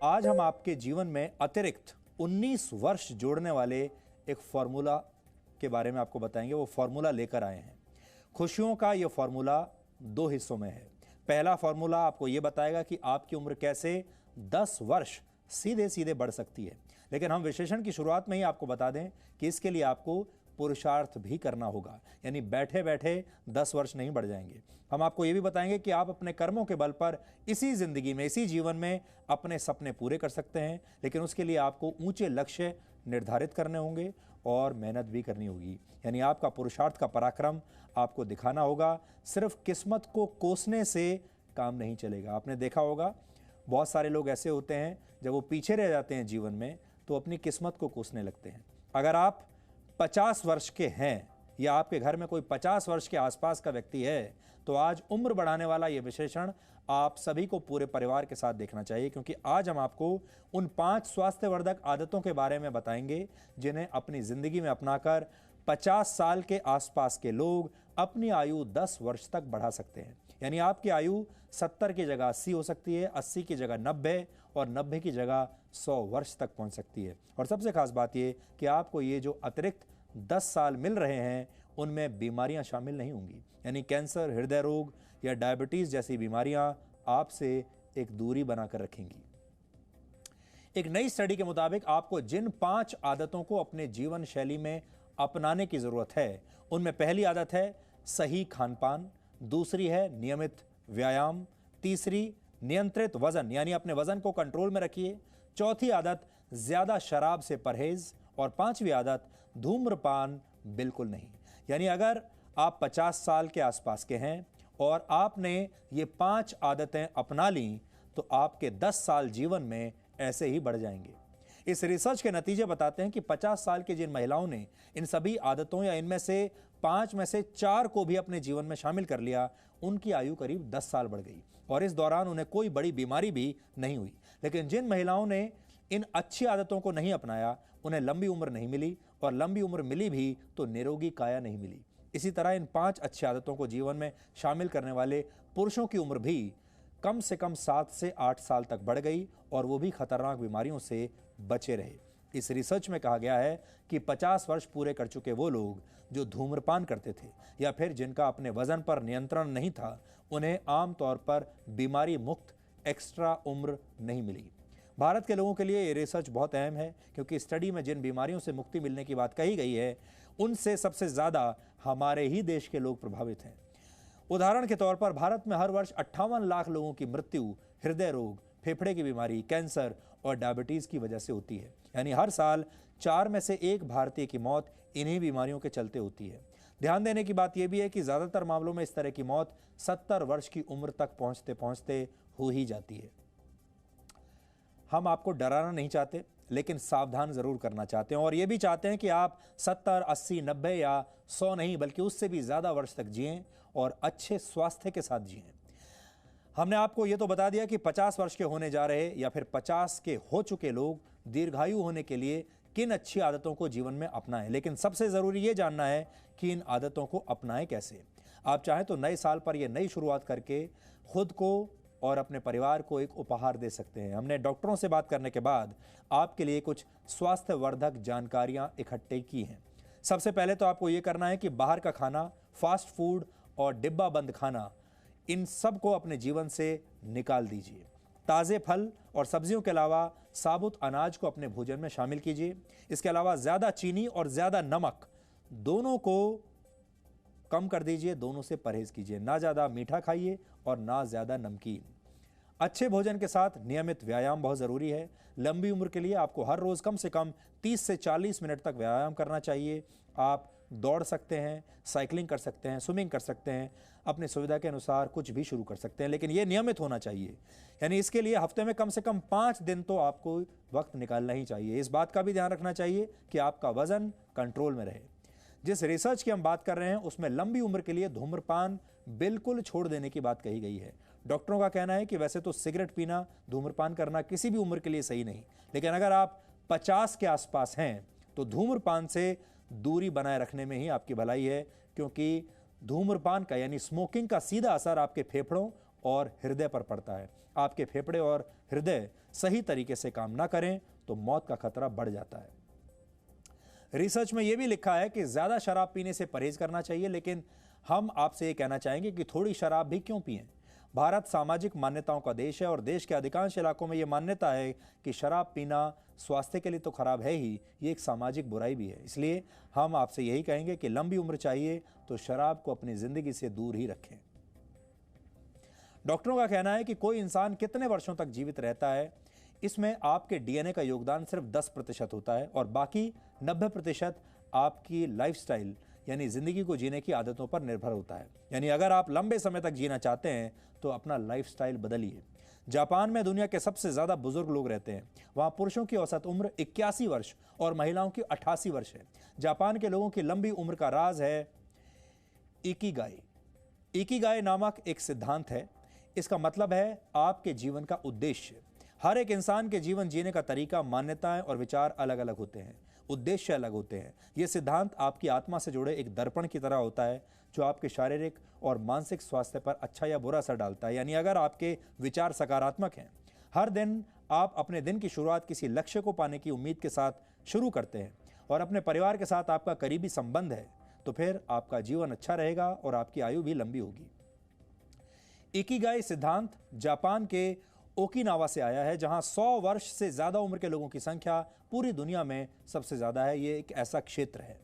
आज हम आपके जीवन में अतिरिक्त 19 वर्ष जोड़ने वाले एक फॉर्मूला के बारे में आपको बताएंगे। वो फॉर्मूला लेकर आए हैं। खुशियों का ये फॉर्मूला दो हिस्सों में है। पहला फॉर्मूला आपको ये बताएगा कि आपकी उम्र कैसे 10 वर्ष सीधे सीधे बढ़ सकती है। लेकिन हम विश्लेषण की शुरुआत में ही आपको बता दें कि इसके लिए आपको पुरुषार्थ भी करना होगा, यानी बैठे बैठे 10 वर्ष नहीं बढ़ जाएंगे। हम आपको यह भी बताएंगे कि आप अपने कर्मों के बल पर इसी जिंदगी में, इसी जीवन में अपने सपने पूरे कर सकते हैं, लेकिन उसके लिए आपको ऊंचे लक्ष्य निर्धारित करने होंगे और मेहनत भी करनी होगी। यानी आपका पुरुषार्थ का पराक्रम आपको दिखाना होगा। सिर्फ किस्मत को कोसने से काम नहीं चलेगा। आपने देखा होगा बहुत सारे लोग ऐसे होते हैं, जब वो पीछे रह जाते हैं जीवन में तो अपनी किस्मत को कोसने लगते हैं। अगर आप 50 वर्ष के हैं या आपके घर में कोई 50 वर्ष के आसपास का व्यक्ति है, तो आज उम्र बढ़ाने वाला यह विश्लेषण आप सभी को पूरे परिवार के साथ देखना चाहिए, क्योंकि आज हम आपको उन 5 स्वास्थ्यवर्धक आदतों के बारे में बताएंगे जिन्हें अपनी जिंदगी में अपनाकर 50 साल के आसपास के लोग अपनी आयु 10 वर्ष तक बढ़ा सकते हैं। यानी आपकी आयु 70 की जगह 80 हो सकती है, 80 की जगह 90 और 90 की जगह 100 वर्ष तक पहुंच सकती है। और सबसे खास बात यह कि आपको ये जो अतिरिक्त 10 साल मिल रहे हैं उनमें बीमारियां शामिल नहीं होंगी। यानी कैंसर, हृदय रोग या डायबिटीज जैसी बीमारियां आपसे एक दूरी बनाकर रखेंगी। एक नई स्टडी के मुताबिक आपको जिन 5 आदतों को अपने जीवन शैली में अपनाने की जरूरत है, उनमें पहली आदत है सही खानपान, दूसरी है नियमित व्यायाम, तीसरी नियंत्रित वजन, यानी अपने वजन को कंट्रोल में रखिए, चौथी आदत ज्यादा शराब से परहेज और 5वीं आदत धूम्रपान बिल्कुल नहीं। यानी अगर आप 50 साल के आसपास के हैं और आपने ये 5 आदतें अपना ली तो आपके 10 साल जीवन में ऐसे ही बढ़ जाएंगे। इस रिसर्च के नतीजे बताते हैं कि 50 साल की जिन महिलाओं ने इन सभी आदतों या इनमें से 5 में से 4 को भी अपने जीवन में शामिल कर लिया, उनकी आयु करीब 10 साल बढ़ गई और इस दौरान उन्हें कोई बड़ी बीमारी भी नहीं हुई। लेकिन जिन महिलाओं ने इन अच्छी आदतों को नहीं अपनाया, उन्हें लंबी उम्र नहीं मिली और लंबी उम्र मिली भी तो निरोगी काया नहीं मिली। इसी तरह इन 5 अच्छी आदतों को जीवन में शामिल करने वाले पुरुषों की उम्र भी कम से कम 7 से 8 साल तक बढ़ गई और वो भी खतरनाक बीमारियों से बचे रहे। इस रिसर्च में कहा गया है कि 50 वर्ष पूरे कर चुके वो लोग जो धूम्रपान करते थे या फिर जिनका अपने वजन पर नियंत्रण नहीं था, उन्हें आमतौर पर बीमारी मुक्त एक्स्ट्रा उम्र नहीं मिली। भारत के लोगों के लिए ये रिसर्च बहुत अहम है, क्योंकि स्टडी में जिन बीमारियों से मुक्ति मिलने की बात कही गई है, उनसे सबसे ज्यादा हमारे ही देश के लोग प्रभावित हैं। उदाहरण के तौर पर भारत में हर वर्ष 58 लाख लोगों की मृत्यु हृदय रोग, फेफड़े की बीमारी, कैंसर और डायबिटीज की वजह से होती है। यानी हर साल 4 में से 1 भारतीय की मौत इन्हीं बीमारियों के चलते होती है। ध्यान देने की बात यह भी है कि ज्यादातर मामलों में इस तरह की मौत 70 वर्ष की उम्र तक पहुंचते पहुंचते हो ही जाती है। हम आपको डराना नहीं चाहते, लेकिन सावधान जरूर करना चाहते हैं और यह भी चाहते हैं कि आप 70, 80, 90 या 100 नहीं बल्कि उससे भी ज्यादा वर्ष तक जिएं और अच्छे स्वास्थ्य के साथ जिएं। हमने आपको यह तो बता दिया कि 50 वर्ष के होने जा रहे या फिर 50 के हो चुके लोग दीर्घायु होने के लिए किन अच्छी आदतों को जीवन में अपनाएं, लेकिन सबसे जरूरी यह जानना है कि इन आदतों को अपनाएं कैसे। आप चाहें तो नए साल पर यह नई शुरुआत करके खुद को और अपने परिवार को एक उपहार दे सकते हैं। हमने डॉक्टरों से बात करने के बाद आपके लिए कुछ स्वास्थ्यवर्धक जानकारियां इकट्ठे की हैं। सबसे पहले तो आपको यह करना है कि बाहर का खाना, फास्ट फूड और डिब्बा बंद खाना, इन सब को अपने जीवन से निकाल दीजिए। ताज़े फल और सब्जियों के अलावा साबुत अनाज को अपने भोजन में शामिल कीजिए। इसके अलावा ज़्यादा चीनी और ज़्यादा नमक दोनों को कम कर दीजिए, दोनों से परहेज कीजिए। ना ज़्यादा मीठा खाइए और ना ज़्यादा नमकीन। अच्छे भोजन के साथ नियमित व्यायाम बहुत ज़रूरी है। लंबी उम्र के लिए आपको हर रोज़ कम से कम 30 से 40 मिनट तक व्यायाम करना चाहिए। आप दौड़ सकते हैं, साइकिलिंग कर सकते हैं, स्विमिंग कर सकते हैं, अपनी सुविधा के अनुसार कुछ भी शुरू कर सकते हैं, लेकिन ये नियमित होना चाहिए। यानी इसके लिए हफ्ते में कम से कम 5 दिन तो आपको वक्त निकालना ही चाहिए। इस बात का भी ध्यान रखना चाहिए कि आपका वजन कंट्रोल में रहे। जिस रिसर्च की हम बात कर रहे हैं उसमें लंबी उम्र के लिए धूम्रपान बिल्कुल छोड़ देने की बात कही गई है। डॉक्टरों का कहना है कि वैसे तो सिगरेट पीना, धूम्रपान करना किसी भी उम्र के लिए सही नहीं, लेकिन अगर आप 50 के आसपास हैं तो धूम्रपान से दूरी बनाए रखने में ही आपकी भलाई है, क्योंकि धूम्रपान का यानी स्मोकिंग का सीधा असर आपके फेफड़ों और हृदय पर पड़ता है। आपके फेफड़े और हृदय सही तरीके से काम ना करें तो मौत का खतरा बढ़ जाता है। रिसर्च में यह भी लिखा है कि ज्यादा शराब पीने से परहेज करना चाहिए, लेकिन हम आपसे ये कहना चाहेंगे कि थोड़ी शराब भी क्यों पिएं। भारत सामाजिक मान्यताओं का देश है और देश के अधिकांश इलाकों में यह मान्यता है कि शराब पीना स्वास्थ्य के लिए तो खराब है ही, ये एक सामाजिक बुराई भी है। इसलिए हम आपसे यही कहेंगे कि लंबी उम्र चाहिए तो शराब को अपनी जिंदगी से दूर ही रखें। डॉक्टरों का कहना है कि कोई इंसान कितने वर्षों तक जीवित रहता है, इसमें आपके डीएनए का योगदान सिर्फ 10% होता है और बाकी 90% आपकी लाइफस्टाइल यानी जिंदगी को जीने की आदतों पर निर्भर होता है। यानी अगर आप लंबे समय तक जीना चाहते हैं तो अपना लाइफस्टाइल बदलिए। जापान में दुनिया के सबसे ज्यादा बुजुर्ग लोग रहते हैं। वहां पुरुषों की औसत उम्र 81 वर्ष और महिलाओं की 88 वर्ष है। जापान के लोगों की लंबी उम्र का राज है इकिगाई। इकिगाई नामक एक सिद्धांत है। इसका मतलब है आपके जीवन का उद्देश्य। हर एक इंसान के जीवन जीने का तरीका, मान्यताएं और विचार अलग अलग होते हैं, उद्देश्य अलग होते हैं। यह सिद्धांत आपकी आत्मा से जुड़े एक दर्पण की तरह होता है जो आपके शारीरिक और मानसिक स्वास्थ्य पर अच्छा या बुरा असर डालता है। यानी अगर आपके विचार सकारात्मक हैं, हर दिन आप अपने दिन की शुरुआत किसी लक्ष्य को पाने की उम्मीद के साथ शुरू करते हैं और अपने परिवार के साथ आपका करीबी संबंध है, तो फिर आपका जीवन अच्छा रहेगा और आपकी आयु भी लंबी होगी। इकिगाई सिद्धांत जापान के ओकिनावा से आया है, जहां 100 वर्ष से ज्यादा उम्र के लोगों की संख्या पूरी दुनिया में सबसे ज्यादा है। ये एक ऐसा क्षेत्र है।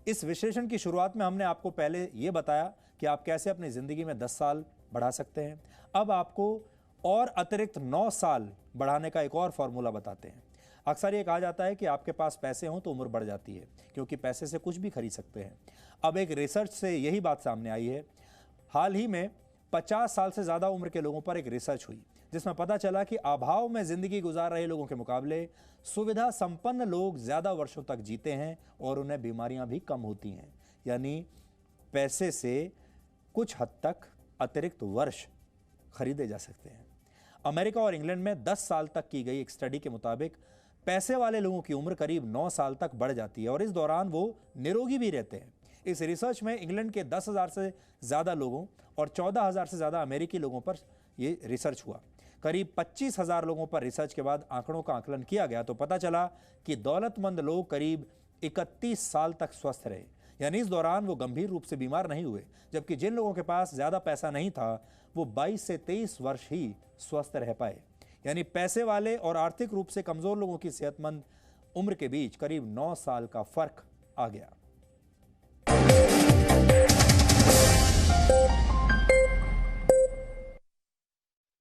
इस विश्लेषण की शुरुआत में हमने आपको पहले ये बताया कि आप कैसे अपनी जिंदगी में 10 साल बढ़ा सकते हैं। अब आपको और अतिरिक्त 9 साल बढ़ाने का एक और फॉर्मूला बताते हैं। अक्सर ये कहा जाता है कि आपके पास पैसे हों तो उम्र बढ़ जाती है, क्योंकि पैसे से कुछ भी खरीद सकते हैं। अब एक रिसर्च से यही बात सामने आई है। हाल ही में 50 साल से ज्यादा उम्र के लोगों पर एक रिसर्च हुई, जिसमें पता चला कि अभाव में जिंदगी गुजार रहे लोगों के मुकाबले सुविधा संपन्न लोग ज्यादा वर्षों तक जीते हैं और उन्हें बीमारियां भी कम होती हैं। यानी पैसे से कुछ हद तक अतिरिक्त वर्ष खरीदे जा सकते हैं। अमेरिका और इंग्लैंड में 10 साल तक की गई एक स्टडी के मुताबिक पैसे वाले लोगों की उम्र करीब 9 साल तक बढ़ जाती है और इस दौरान वो निरोगी भी रहते हैं। इस रिसर्च में इंग्लैंड के 10,000 से ज्यादा लोगों और 14,000 से ज्यादा अमेरिकी लोगों पर यह रिसर्च हुआ। करीब 25,000 लोगों पर रिसर्च के बाद आंकड़ों का आकलन किया गया तो पता चला कि दौलतमंद लोग करीब 31 साल तक स्वस्थ रहे। यानी इस दौरान वो गंभीर रूप से बीमार नहीं हुए, जबकि जिन लोगों के पास ज्यादा पैसा नहीं था वो 22 से 23 वर्ष ही स्वस्थ रह पाए। यानी पैसे वाले और आर्थिक रूप से कमजोर लोगों की सेहतमंद उम्र के बीच करीब 9 साल का फर्क आ गया।